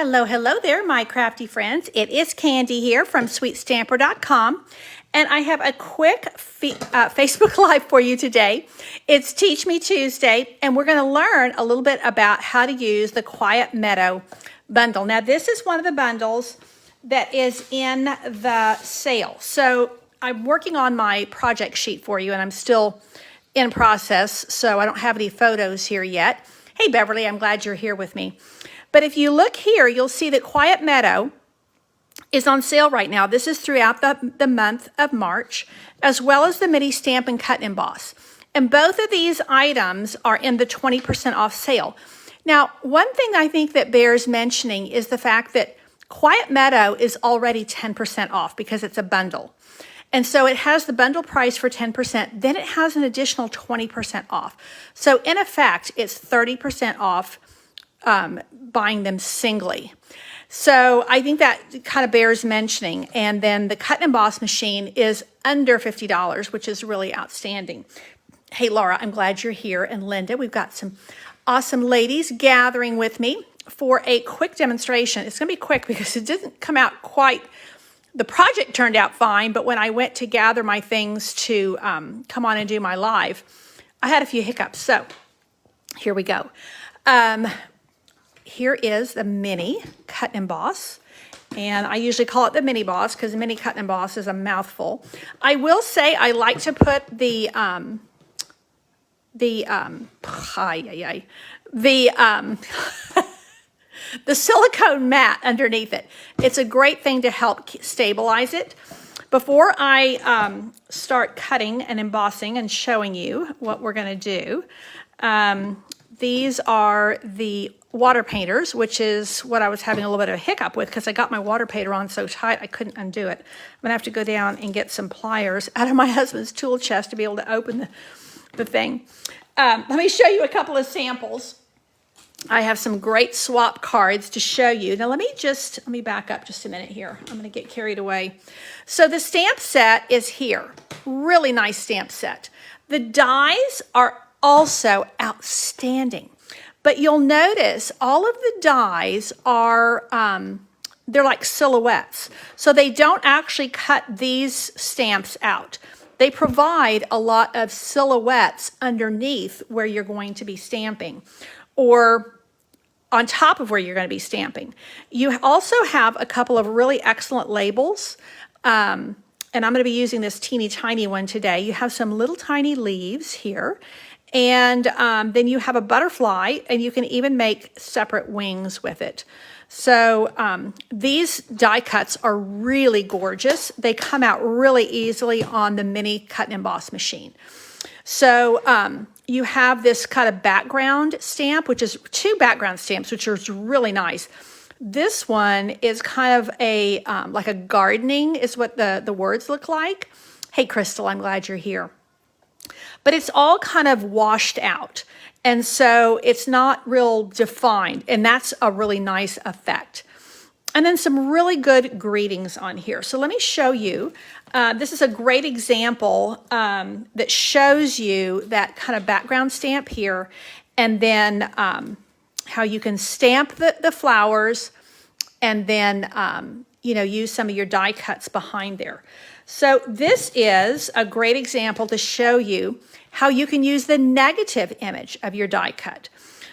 Hello, hello there, my crafty friends. It is Candy here from sweetstamper.com, and I have a quick Facebook Live for you today. It's Teach Me Tuesday, and we're going to learn a little bit about how to use the Quiet Meadow bundle. Now, this is one of the bundles that is in the sale. So I'm working on my project sheet for you, and I'm still in process, so I don't have any photos here yet. Hey, Beverly, I'm glad you're here with me. But if you look here, you'll see that Quiet Meadow is on sale right now. This is throughout the month of March, as well as the mini stamp and cut and emboss. And both of these items are in the 20% off sale. Now, one thing I think that bears mentioning is the fact that Quiet Meadow is already 10% off because it's a bundle. And so it has the bundle price for 10%, then it has an additional 20% off. So in effect, it's 30% off buying them singly. So I think that kind of bears mentioning. And then the cut and emboss machine is under $50, which is really outstanding. Hey, Laura, I'm glad you're here. And Linda, we've got some awesome ladies gathering with me for a quick demonstration. It's going to be quick because it didn't come out quite. The project turned out fine, but when I went to gather my things to come on and do my live, I had a few hiccups. So here we go. Here is the mini cut and emboss, and I usually call it the mini boss because mini cut and emboss is a mouthful. I will say I like to put the silicone mat underneath it. It's a great thing to help stabilize it. Before I start cutting and embossing and showing you what we're going to do, these are the water painters, which is what I was having a little bit of a hiccup with because I got my water painter on so tight I couldn't undo it. I'm going to have to go down and get some pliers out of my husband's tool chest to be able to open the thing. Let me show you a couple of samples. I have some great swap cards to show you. Now let me back up just a minute here. I'm going to get carried away. So the stamp set is here. Really nice stamp set. The dies are also outstanding. But you'll notice all of the dies are, they're like silhouettes. So they don't actually cut these stamps out. They provide a lot of silhouettes underneath where you're going to be stamping or on top of where you're going to be stamping. You also have a couple of really excellent labels. And I'm going to be using this teeny tiny one today. You have some little tiny leaves here. And then you have a butterfly, and you can even make separate wings with it. So these die cuts are really gorgeous. They come out really easily on the mini cut and emboss machine. So you have this kind of background stamp, which is two background stamps, which are really nice. This one is kind of a like a gardening is what the words look like. Hey, Crystal, I'm glad you're here. But it's all kind of washed out. And so it's not real defined. And that's a really nice effect. And then some really good greetings on here. So let me show you. This is a great example that shows you that kind of background stamp here. And then how you can stamp the flowers and then, use some of your die cuts behind there. So this is a great example to show you how you can use the negative image of your die cut.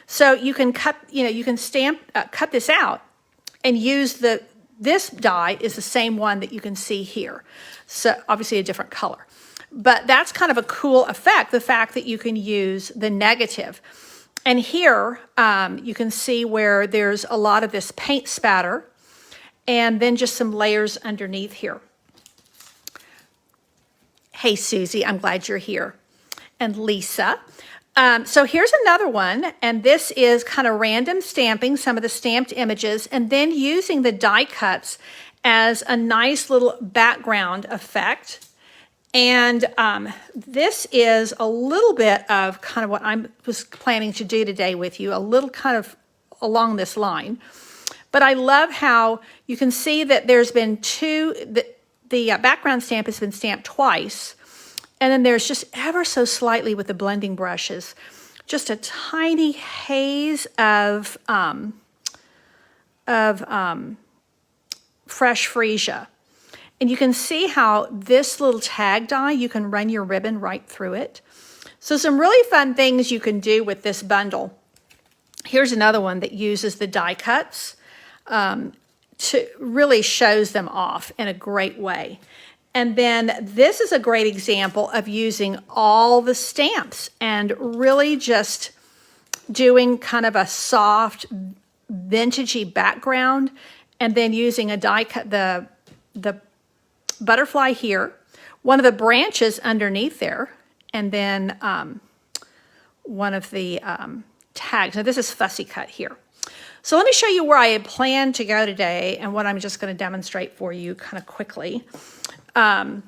So you can cut this out and use this die is the same one that you can see here. So obviously a different color. But that's kind of a cool effect, the fact that you can use the negative. And here you can see where there's a lot of this paint spatter and then just some layers underneath here. Hey, Susie, I'm glad you're here. And Lisa. So here's another one, and this is kind of random stamping, some of the stamped images, and then using the die cuts as a nice little background effect. And this is a little bit of kind of what I was planning to do today with you, a little kind of along this line. But I love how you can see that there's been the background stamp has been stamped twice. And then there's just ever so slightly with the blending brushes, just a tiny haze of of fresh freesia. And you can see how this little tag die, you can run your ribbon right through it. So some really fun things you can do with this bundle. Here's another one that uses the die cuts to really shows them off in a great way. And then this is a great example of using all the stamps and really just doing kind of a soft, vintagey background, and then using a die cut, the butterfly here, one of the branches underneath there, and then one of the tags. Now this is fussy cut here. So let me show you where I had planned to go today and what I'm just going to demonstrate for you kind of quickly. So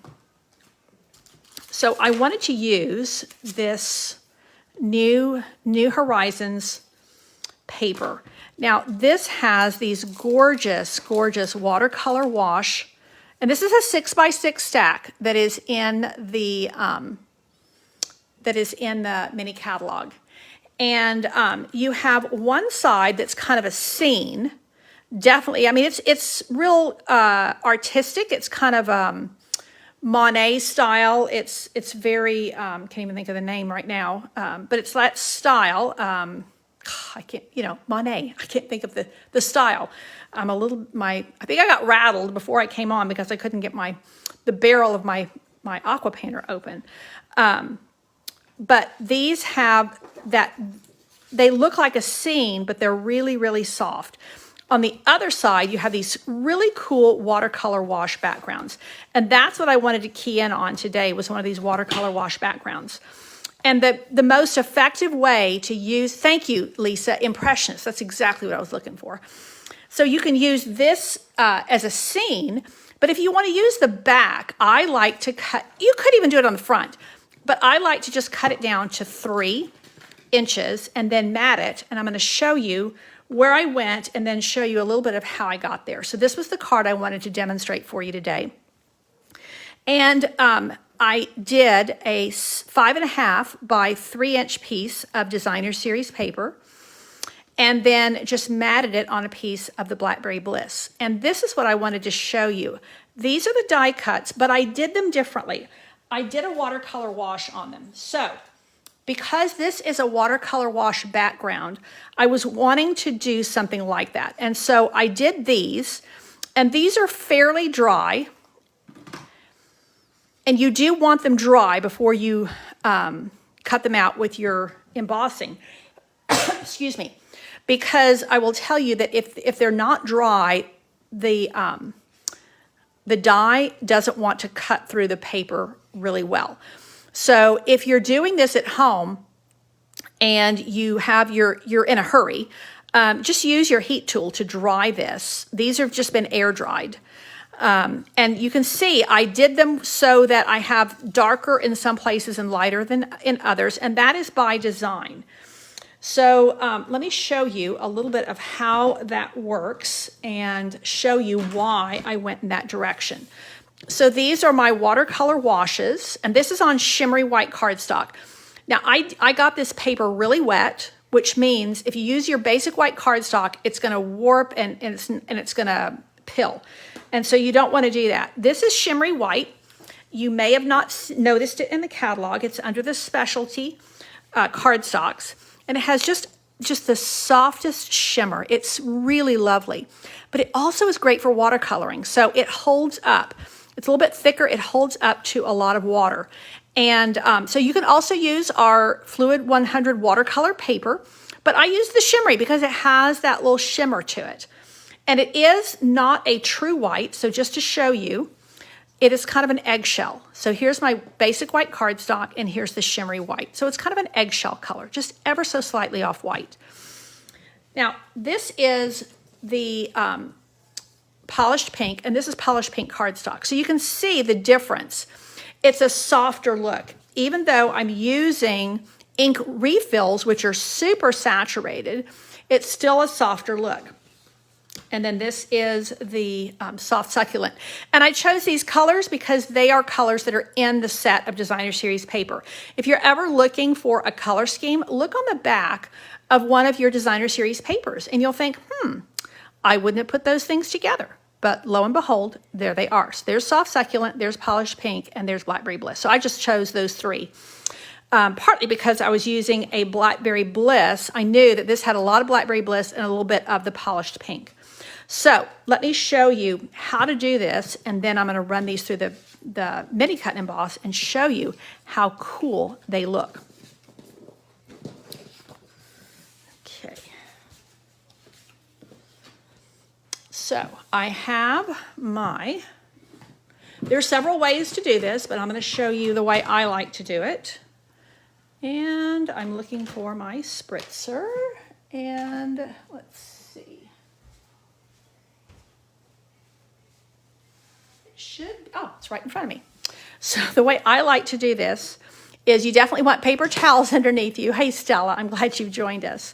I wanted to use this New Horizons paper. Now this has these gorgeous, gorgeous watercolor wash, and this is a 6x6 stack that is in the mini catalog. And you have one side that's kind of a scene. Definitely, I mean, it's real artistic. It's kind of Monet style. It's very, can't even think of the name right now, but it's that style. I can't, Monet. I can't think of the style. I think I got rattled before I came on because I couldn't get the barrel of my aqua painter open. But these have they look like a scene, but they're really, really soft. On the other side, you have these really cool watercolor wash backgrounds. And that's what I wanted to key in on today, was one of these watercolor wash backgrounds. And the most effective way to use, thank you, Lisa, impressionist. That's exactly what I was looking for. So you can use this as a scene, but if you want to use the back, I like to cut, you could even do it on the front, but I like to just cut it down to 3 inches and then mat it. And I'm going to show you where I went and then show you a little bit of how I got there. So this was the card I wanted to demonstrate for you today. And I did a 5.5 by 3 inch piece of designer series paper, and then just matted it on a piece of the Blackberry Bliss. And this is what I wanted to show you. These are the die cuts, but I did them differently. I did a watercolor wash on them. So because this is a watercolor wash background, I was wanting to do something like that. And so I did these, and these are fairly dry. And you do want them dry before you cut them out with your embossing. Excuse me. Because I will tell you that if they're not dry, the die doesn't want to cut through the paper really well. So if you're doing this at home and you're in a hurry, just use your heat tool to dry this. These have just been air dried. And you can see I did them so that I have darker in some places and lighter than in others, and that is by design. So let me show you a little bit of how that works and show you why I went in that direction. So these are my watercolor washes, and this is on shimmery white cardstock. Now I got this paper really wet, which means if you use your basic white cardstock, it's going to warp and it's going to pill. And so you don't want to do that. This is shimmery white. You may have not noticed it in the catalog. It's under the specialty cardstocks. And it has just the softest shimmer. It's really lovely. But it also is great for watercoloring. So it holds up. It's a little bit thicker. It holds up to a lot of water. And so you can also use our Fluid 100 watercolor paper. But I use the shimmery because it has that little shimmer to it. And it is not a true white. So just to show you, it is kind of an eggshell. So here's my basic white cardstock, and here's the shimmery white. So it's kind of an eggshell color, just ever so slightly off white. Now, this is the polished pink, and this is polished pink cardstock. So you can see the difference. It's a softer look. Even though I'm using ink refills, which are super saturated, it's still a softer look. And then this is the soft succulent. And I chose these colors because they are colors that are in the set of designer series paper. If you're ever looking for a color scheme, look on the back of one of your designer series papers and you'll think, I wouldn't have put those things together. But lo and behold, there they are. So there's Soft Succulent, there's Polished Pink, and there's Blackberry Bliss. So I just chose those three. Partly because I was using a Blackberry Bliss. I knew that this had a lot of Blackberry Bliss and a little bit of the Polished Pink. So let me show you how to do this, and then I'm going to run these through the mini cut and emboss and show you how cool they look. Okay. So I have there's several ways to do this, but I'm going to show you the way I like to do it. And I'm looking for my spritzer, and let's see. It's right in front of me. So the way I like to do this is you definitely want paper towels underneath you. Hey, Stella, I'm glad you've joined us.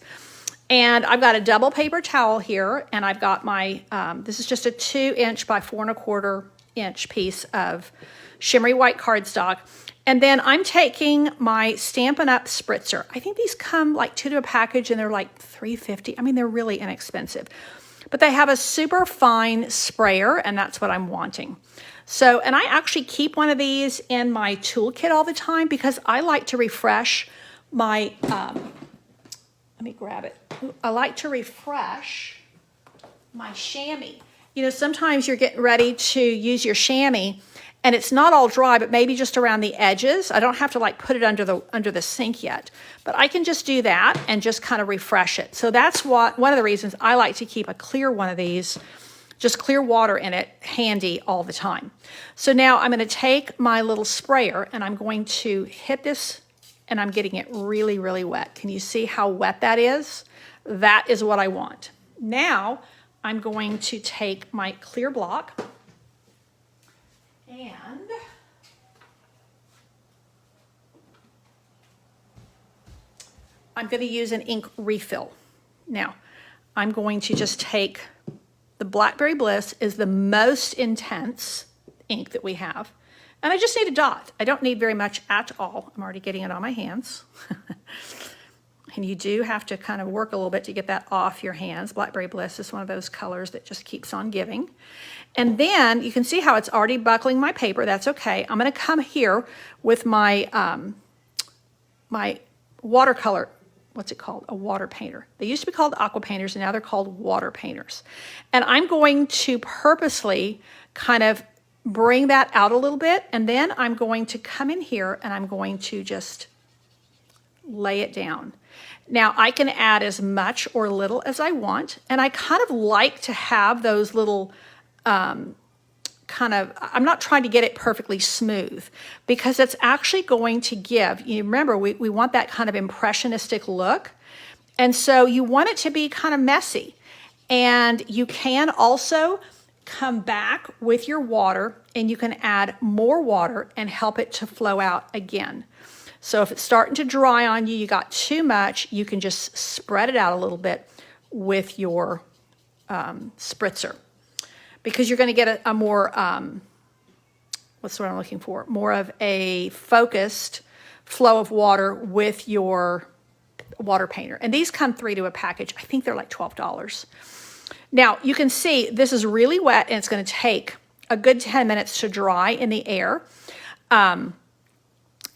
And I've got a double paper towel here, and I've got my, this is just a 2" by 4 1/4" piece of shimmery white cardstock. And then I'm taking my Stampin' Up! Spritzer. I think these come like 2 to a package, and they're like $3.50. I mean, they're really inexpensive. But they have a super fine sprayer, and that's what I'm wanting. So, and I actually keep one of these in my toolkit all the time because I like to refresh my, let me grab it. I like to refresh my chamois. You know, sometimes you're getting ready to use your chamois and it's not all dry, but maybe just around the edges. I don't have to like put it under the sink yet, but I can just do that and just kind of refresh it. So that's one of the reasons I like to keep a clear one of these, just clear water in it, handy all the time. So now I'm going to take my little sprayer and I'm going to hit this, and I'm getting it really, really wet. Can you see how wet that is? That is what I want. Now I'm going to take my clear block and I'm going to use an ink refill. Now I'm going to just take the Blackberry Bliss is the most intense ink that we have. And I just need a dot. I don't need very much at all. I'm already getting it on my hands. And you do have to kind of work a little bit to get that off your hands. Blackberry Bliss is one of those colors that just keeps on giving. And then you can see how it's already buckling my paper. That's okay. I'm going to come here with my, my watercolor. What's it called? A water painter. They used to be called aqua painters, and now they're called water painters. And I'm going to purposely kind of bring that out a little bit, and then I'm going to come in here and I'm going to just lay it down. Now I can add as much or little as I want, and I kind of like to have those little I'm not trying to get it perfectly smooth because it's actually going to give, you remember, we want that kind of impressionistic look. And so you want it to be kind of messy. And you can also come back with your water and you can add more water and help it to flow out again. So if it's starting to dry on you, you got too much, you can just spread it out a little bit with your spritzer. Because you're going to get a more, what's the word I'm looking for? More of a focused flow of water with your water painter. And these come 3 to a package. I think they're like $12. Now, you can see this is really wet, and it's going to take a good 10 minutes to dry in the air. And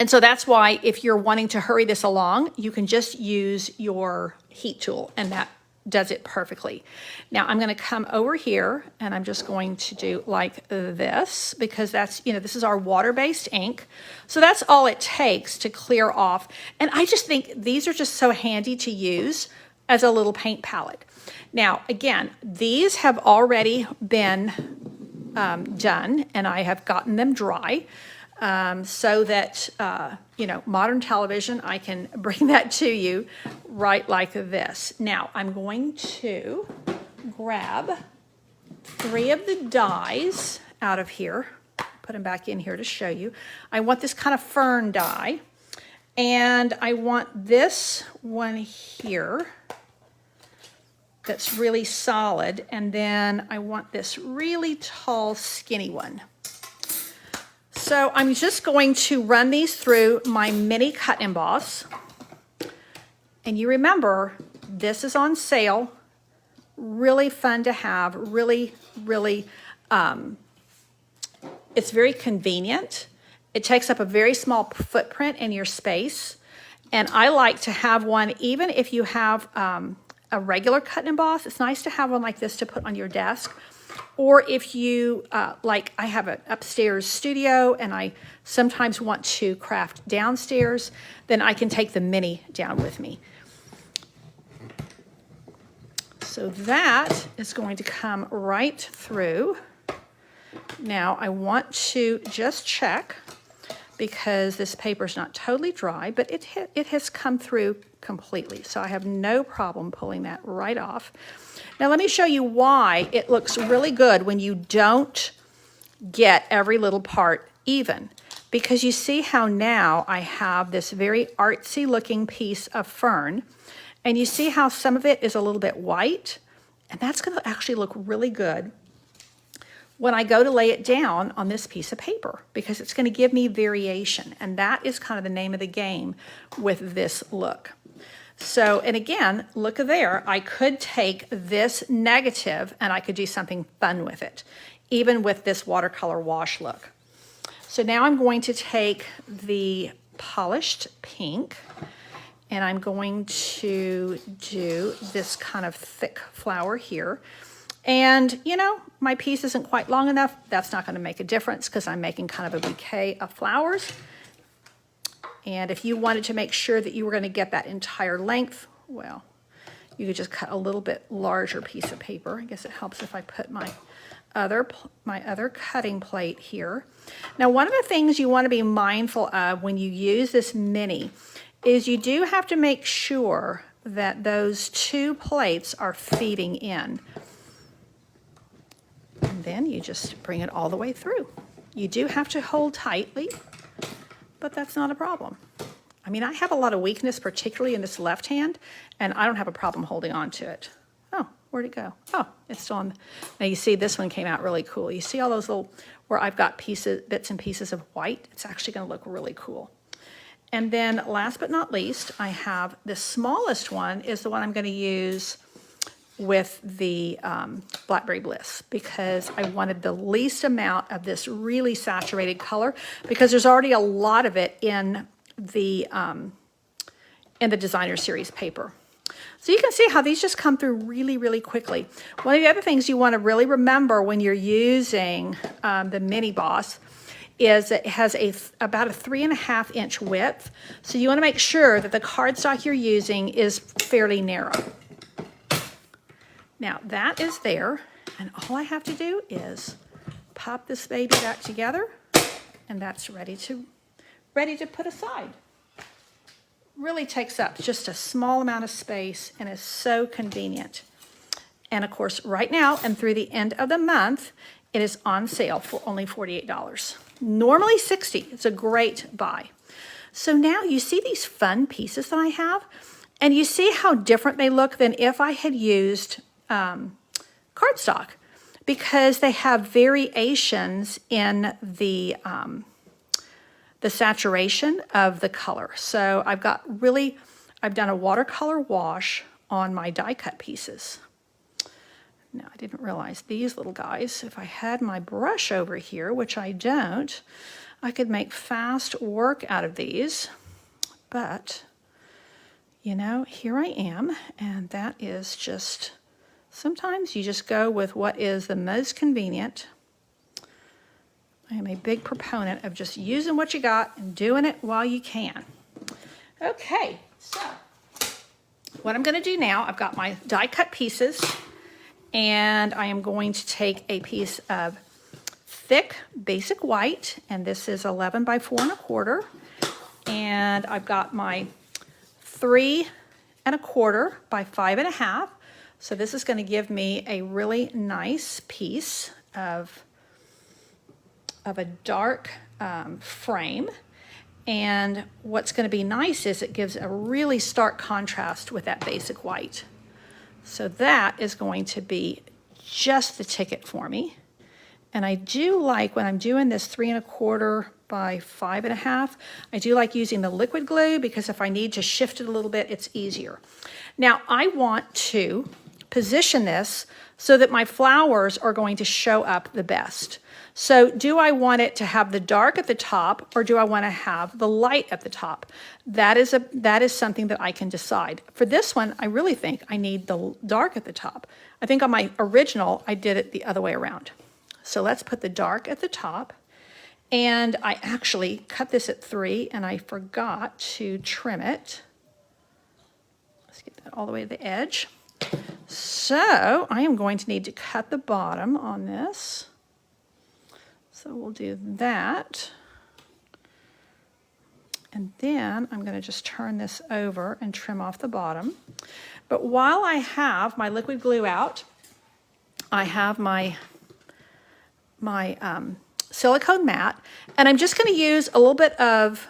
so that's why if you're wanting to hurry this along, you can just use your heat tool, and that does it perfectly. Now I'm going to come over here and I'm just going to do like this because that's, this is our water-based ink. So that's all it takes to clear off. And I just think these are just so handy to use as a little paint palette. Now, again, these have already been done, and I have gotten them dry. So that, modern television, I can bring that to you right like this. Now, I'm going to grab 3 of the dies out of here, put them back in here to show you. I want this kind of fern die, and I want this one here that's really solid, and then I want this really tall, skinny one. So I'm just going to run these through my mini cut emboss. And you remember, this is on sale really fun to have, really, really, it's very convenient. It takes up a very small footprint in your space. And I like to have one, even if you have a regular cut and emboss, it's nice to have one like this to put on your desk. Or if you, like I have an upstairs studio and I sometimes want to craft downstairs, then I can take the mini down with me. So that is going to come right through. Now I want to just check, because this paper is not totally dry, but it has come through completely. So I have no problem pulling that right off. Now let me show you why it looks really good when you don't get every little part even. Because you see how now I have this very artsy looking piece of fern, and you see how some of it is a little bit white, and that's gonna actually look really good when I go to lay it down on this piece of paper, because it's gonna give me variation, and that is kind of the name of the game with this look. So, and again, look there, I could take this negative and I could do something fun with it, even with this watercolor wash look. So now I'm going to take the polished pink, and I'm going to do this kind of thick flower here. And, you know, my piece isn't quite long enough. That's not going to make a difference because I'm making kind of a bouquet of flowers. And if you wanted to make sure that you were going to get that entire length, well, you could just cut a little bit larger piece of paper. I guess it helps if I put my other cutting plate here. Now, one of the things you want to be mindful of when you use this mini is you do have to make sure that those two plates are feeding in. And then you just bring it all the way through. You do have to hold tightly, but that's not a problem. I mean, I have a lot of weakness, particularly in this left hand, and I don't have a problem holding on to it. Oh, where'd it go? Oh, it's still on. Now you see this one came out really cool. You see all those little, where I've got pieces, bits and pieces of white? It's actually gonna look really cool. And then last but not least, I have the smallest one is the one I'm gonna use with the Blackberry Bliss, because I wanted the least amount of this really saturated color, because there's already a lot of it in the Designer Series paper. So you can see how these just come through really, really quickly. One of the other things you want to really remember when you're using the Mini Boss is it has about a 3.5 inch width. So you want to make sure that the cardstock you're using is fairly narrow. Now that is there, and all I have to do is pop this baby back together, and that's ready to put aside. Really takes up just a small amount of space and is so convenient. And of course, right now and through the end of the month, it is on sale for only $48. Normally $60. It's a great buy. So now you see these fun pieces that I have, and you see how different they look than if I had used cardstock, because they have variations in the saturation of the color. So I've done a watercolor wash on my die cut pieces. Now, I didn't realize these little guys, if I had my brush over here, which I don't, I could make fast work out of these. But, you know, here I am, and that is just, sometimes you just go with what is the most convenient. I am a big proponent of just using what you got and doing it while you can. Okay, so what I'm going to do now, I've got my die cut pieces, and I am going to take a piece of thick basic white, and this is 11 by 4 1/4, and I've got my 3 1/4 by 5 1/2. So this is going to give me a really nice piece of a dark frame. And what's going to be nice is it gives a really stark contrast with that basic white. So that is going to be just the ticket for me. And I do like, when I'm doing this 3 1/4 by 5 1/2, I do like using the liquid glue, because if I need to shift it a little bit, it's easier. Now I want to position this so that my flowers are going to show up the best. So do I want it to have the dark at the top, or do I want to have the light at the top? That is something that I can decide. For this one, I really think I need the dark at the top. I think on my original, I did it the other way around. So let's put the dark at the top. And I actually cut this at 3, and I forgot to trim it. Let's get that all the way to the edge. So I am going to need to cut the bottom on this. So we'll do that. And then I'm going to just turn this over and trim off the bottom. But while I have my liquid glue out, I have my silicone mat, and I'm just going to use a little bit of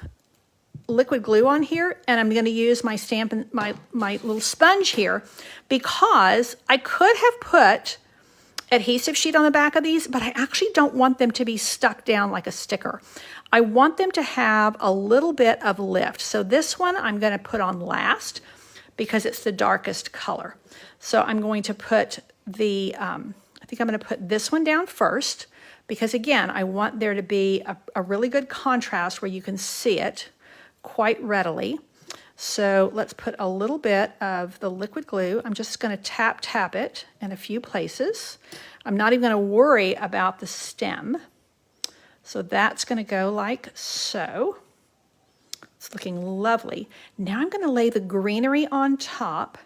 liquid glue on here, and I'm going to use my stamp and my little sponge here, because I could have put adhesive sheet on the back of these, but I actually don't want them to be stuck down like a sticker. I want them to have a little bit of lift. So this one I'm going to put on last because it's the darkest color. So I'm going to put the, I think I'm going to put this one down first, because again, I want there to be a really good contrast where you can see it quite readily. So let's put a little bit of the liquid glue. I'm just going to tap it in a few places. I'm not even going to worry about the stem. So that's going to go like so. It's looking lovely. Now I'm going to lay the greenery on top,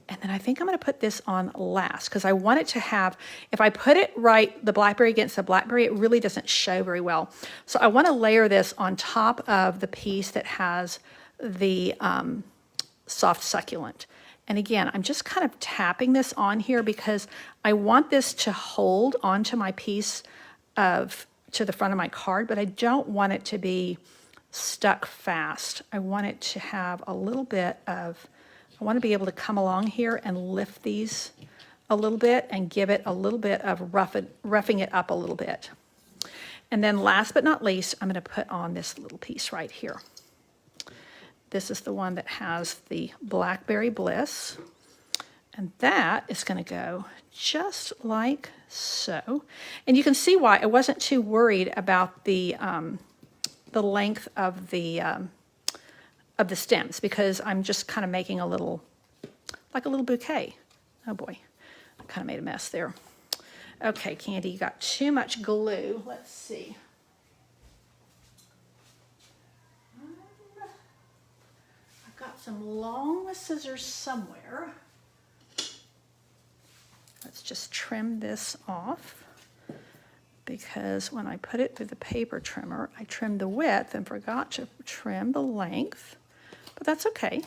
and then I think I'm going to put this on last, because I want it to have, if I put it right, the blackberry against the blackberry, it really doesn't show very well. So I want to layer this on top of the piece that has the soft succulent. And again, I'm just kind of tapping this on here because I want this to hold onto my piece to the front of my card, but I don't want it to be stuck fast. I want it to have a little bit of, I want to be able to come along here and lift these a little bit and give it a little bit of roughing it up a little bit. And then last but not least, I'm going to put on this little piece right here. This is the one that has the Blackberry Bliss, and that is going to go just like so. And you can see why I wasn't too worried about the length of the stems, because I'm just kind of making a little, like a little bouquet. Oh boy, I kind of made a mess there. Okay, Candy, you got too much glue. Let's see. Got some long scissors somewhere. Let's just trim this off, because when I put it through the paper trimmer, I trimmed the width and forgot to trim the length, but that's okay.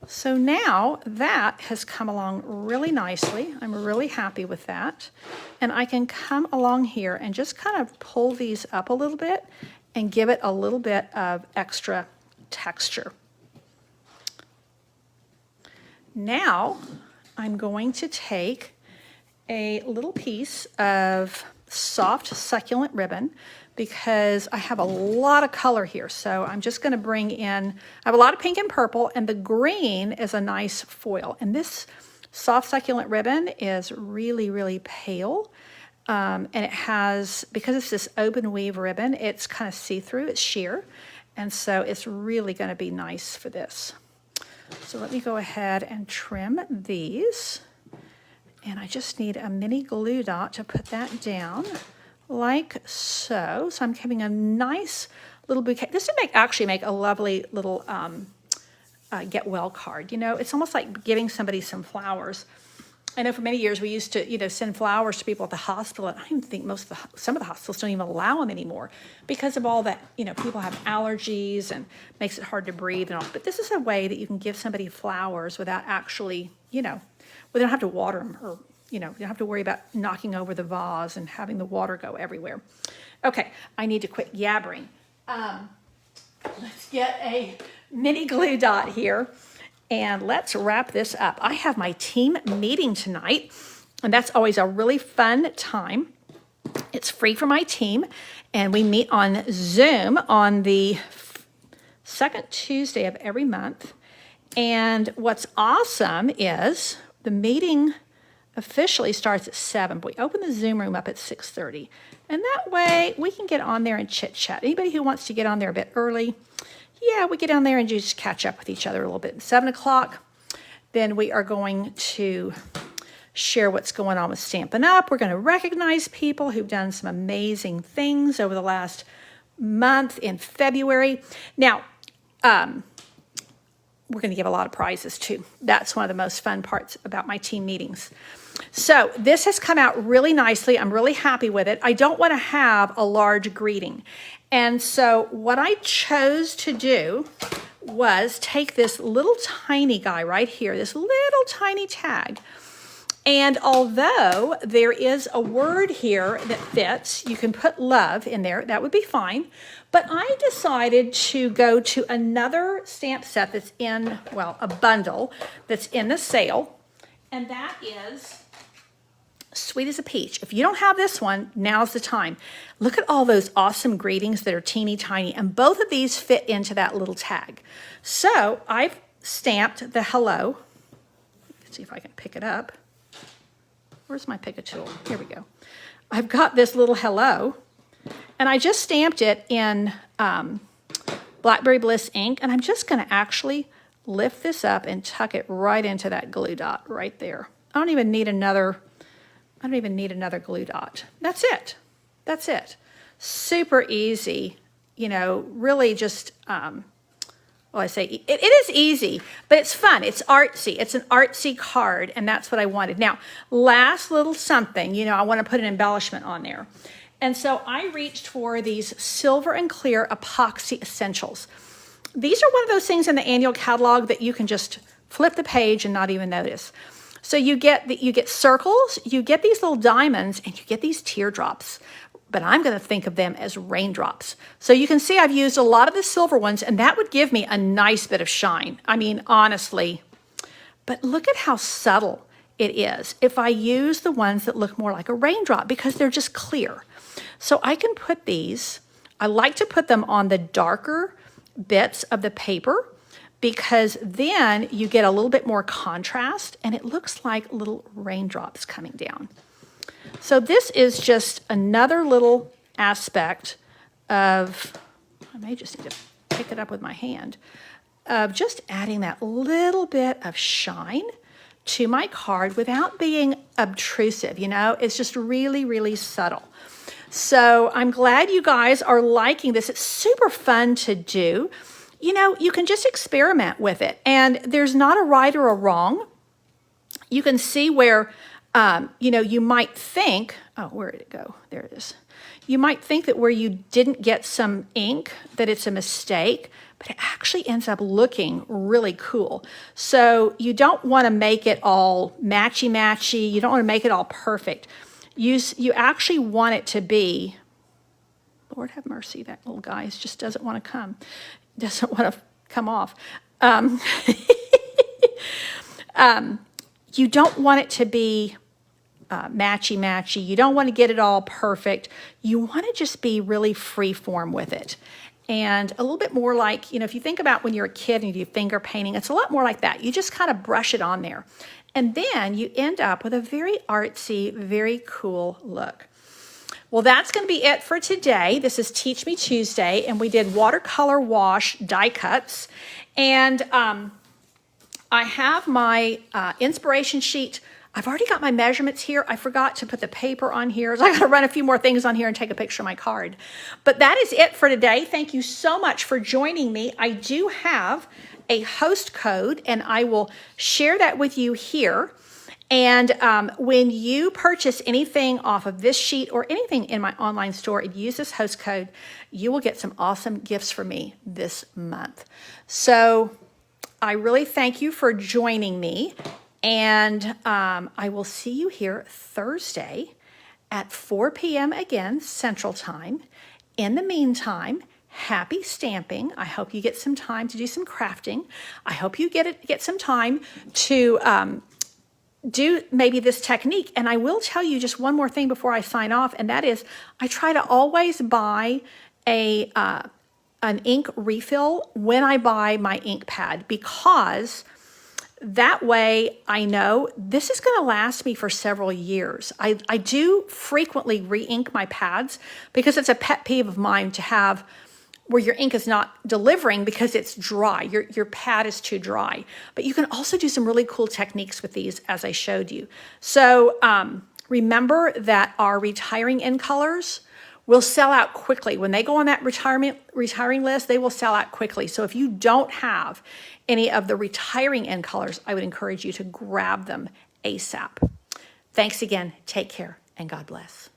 So now that has come along really nicely. I'm really happy with that. And I can come along here and just kind of pull these up a little bit and give it a little bit of extra texture. Now I'm going to take a little piece of soft succulent ribbon, because I have a lot of color here. So I'm just going to bring in, I have a lot of pink and purple, and the green is a nice foil. And this soft succulent ribbon is really, really pale. And it has, because it's this open weave ribbon, it's kind of see-through, it's sheer. And so it's really going to be nice for this. So let me go ahead and trim these. And I just need a mini glue dot to put that down like so. So I'm having a nice little bouquet. This would actually make a lovely little get well card. You know, it's almost like giving somebody some flowers. I know for many years we used to, send flowers to people at the hospital, and I even think some of the hospitals don't even allow them anymore because of all that, people have allergies and makes it hard to breathe and all. But this is a way that you can give somebody flowers without actually, they don't have to water them, or, you don't have to worry about knocking over the vase and having the water go everywhere. Okay, I need to quit yabbering. Let's get a mini glue dot here. And let's wrap this up. I have my team meeting tonight, and that's always a really fun time. It's free for my team, and we meet on Zoom on the second Tuesday of every month. And what's awesome is the meeting officially starts at 7, but we open the Zoom room up at 6:30. And that way we can get on there and chit chat. Anybody who wants to get on there a bit early, yeah, we get on there and just catch up with each other a little bit. At 7 o'clock, then we are going to share what's going on with Stampin' Up. We're going to recognize people who've done some amazing things over the last month in February. Now, we're going to give a lot of prizes too. That's one of the most fun parts about my team meetings. So this has come out really nicely. I'm really happy with it. I don't want to have a large greeting. And so what I chose to do was take this little tiny guy right here, this little tiny tag. And although there is a word here that fits, you can put love in there, that would be fine. But I decided to go to another stamp set that's in, well, a bundle that's in the sale. And that is Sweet as a Peach. If you don't have this one, now's the time. Look at all those awesome greetings that are teeny tiny, and both of these fit into that little tag. So I've stamped the hello. Let's see if I can pick it up. Where's my pick a tool? Here we go. I've got this little hello, and I just stamped it in Blackberry Bliss ink, and I'm just going to actually lift this up and tuck it right into that glue dot right there. I don't even need another glue dot. That's it. That's it. Super easy, you know, really just, well, I say it is easy, but it's fun. It's artsy. It's an artsy card, and that's what I wanted. Now, last little something, you know, I want to put an embellishment on there. And so I reached for these silver and clear epoxy essentials. These are one of those things in the annual catalog that you can just flip the page and not even notice. So you get circles, you get these little diamonds, and you get these teardrops. But I'm going to think of them as raindrops. So you can see I've used a lot of the silver ones, and that would give me a nice bit of shine. I mean, honestly. But look at how subtle it is if I use the ones that look more like a raindrop, because they're just clear. So I can put these, I like to put them on the darker bits of the paper, because then you get a little bit more contrast, and it looks like little raindrops coming down. So this is just another little aspect of, I may just need to pick it up with my hand, of just adding that little bit of shine to my card without being obtrusive, you know? It's just really, really subtle. So I'm glad you guys are liking this. It's super fun to do. You know, you can just experiment with it, and there's not a right or a wrong. You can see where, you know, you might think, oh, where did it go? There it is. You might think that where you didn't get some ink, that it's a mistake, but it actually ends up looking really cool. So you don't want to make it all matchy-matchy. You don't want to make it all perfect. You actually want it to be, Lord have mercy, that little guy just doesn't want to come. Doesn't want to come off. You don't want it to be matchy-matchy. You don't want to get it all perfect. You want to just be really free form with it. And a little bit more like, you know, if you think about when you're a kid and you do finger painting, it's a lot more like that. You just kind of brush it on there. And then you end up with a very artsy, very cool look. Well, that's going to be it for today. This is Teach Me Tuesday, and we did watercolor wash die cuts. And I have my inspiration sheet. I've already got my measurements here. I forgot to put the paper on here. So I got to run a few more things on here and take a picture of my card. But that is it for today. Thank you so much for joining me. I do have a host code, and I will share that with you here. And when you purchase anything off of this sheet or anything in my online store and use this host code, you will get some awesome gifts from me this month. So I really thank you for joining me. And I will see you here Thursday at 4 p.m. again, Central Time. In the meantime, happy stamping. I hope you get some time to do some crafting. I hope you get some time to do maybe this technique. And I will tell you just one more thing before I sign off, and that is I try to always buy an ink refill when I buy my ink pad, because That way I know this is going to last me for several years. I do frequently re-ink my pads because it's a pet peeve of mine to have where your ink is not delivering because it's dry. Your pad is too dry. But you can also do some really cool techniques with these as I showed you. So remember that our retiring end colors will sell out quickly. When they go on that retiring list, they will sell out quickly. So if you don't have any of the retiring end colors, I would encourage you to grab them ASAP. Thanks again. Take care and God bless.